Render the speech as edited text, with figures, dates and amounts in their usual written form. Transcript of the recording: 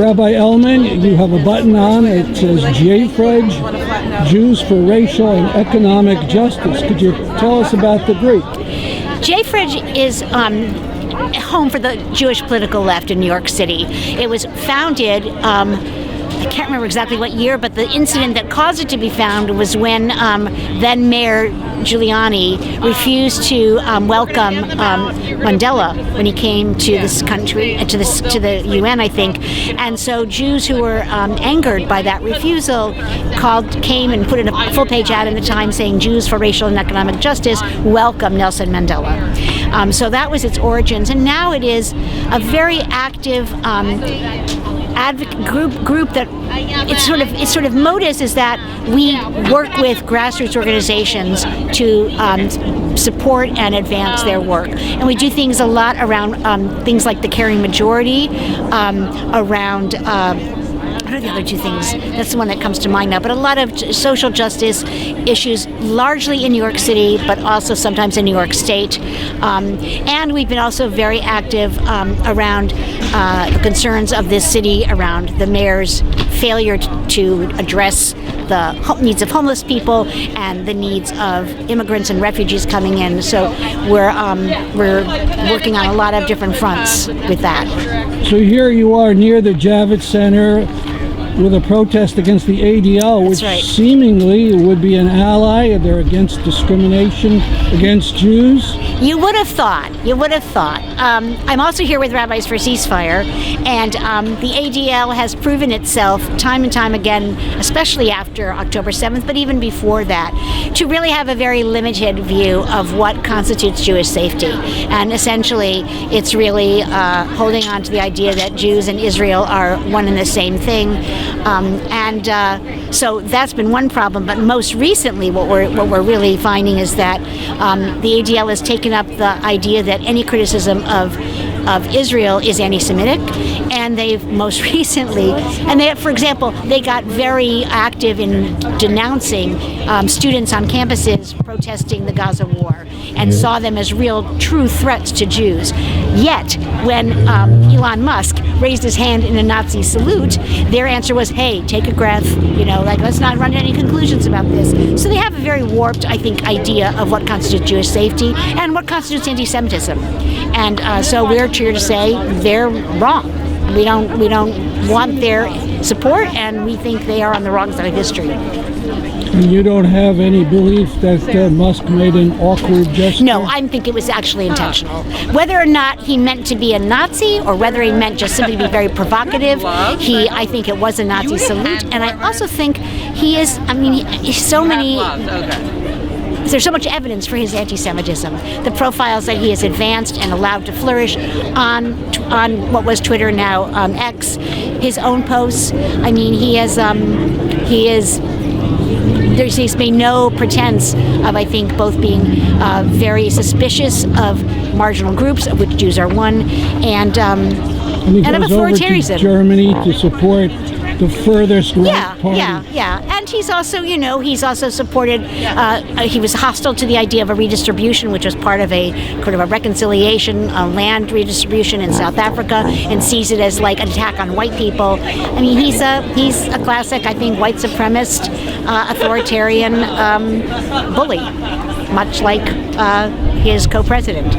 Rabbi Ellman, you have a button on. It says JFREJ, Jews for Racial and Economic Justice. Could you tell us about the group? JFREJ is home for the Jewish political left in New York City. It was founded, I can't remember exactly what year, but the incident that caused it to be founded was when then Mayor Giuliani refused to welcome Mandela when he came to this country, to the UN, I think. And so Jews who were angered by that refusal came and put in a full-page ad in the Times saying, "Jews for Racial and Economic Justice, welcome Nelson Mandela." So that was its origins, and now it is a very active advocate group that its sort of modus is that we work with grassroots organizations to support and advance their work, and we do things a lot around things like the caring majority, around what are the other two things? That's the one that comes to mind now. But a lot of social justice issues, largely in New York City, but also sometimes in New York State. And we've been also very active around the concerns of this city, around the mayor's failure to address the needs of homeless people and the needs of immigrants and refugees coming in. So we're working on a lot of different fronts with that. So here you are near the Javits Center with a protest against the ADL, which seemingly would be an ally. They're against discrimination against Jews. You would have thought. I'm also here with Rabbis for Ceasefire, and the ADL has proven itself time and time again, especially after October 7th, but even before that, to really have a very limited view of what constitutes Jewish safety. And essentially, it's really holding on to the idea that Jews and Israel are one and the same thing. So that's been one problem. But most recently, what we're really finding is that the ADL has taken up the idea that any criticism of Israel is anti-Semitic, and they've most recently, for example, they got very active in denouncing students on campuses protesting the Gaza war, and saw them as real, true threats to Jews. Yet, when Elon Musk raised his hand in a Nazi salute, their answer was, "Hey, take a breath. Let's not run to any conclusions about this." So they have a very warped, I think, idea of what constitutes Jewish safety and what constitutes anti-Semitism. And so we're here to say they're wrong. We don't want their support, and we think they are on the wrong side of history. You don't have any belief that Musk made an awkward gesture? No, I think it was actually intentional. Whether or not he meant to be a Nazi or whether he meant just simply to be very provocative, I think it was a Nazi salute. And I also think there's so much evidence for his anti-Semitism. The profiles that he has advanced and allowed to flourish on what was Twitter, now X, his own posts. He's made no pretense of, I think, both being very suspicious of marginal groups, of which Jews are one, and of authoritarianism. Over to Germany to support the furthest right party. Yeah. And he's also supported, he was hostile to the idea of a redistribution, which was part of a kind of a reconciliation, a land redistribution in South Africa, and sees it as like an attack on white people. He's a classic, I think, white supremacist, authoritarian bully, much like his co-president.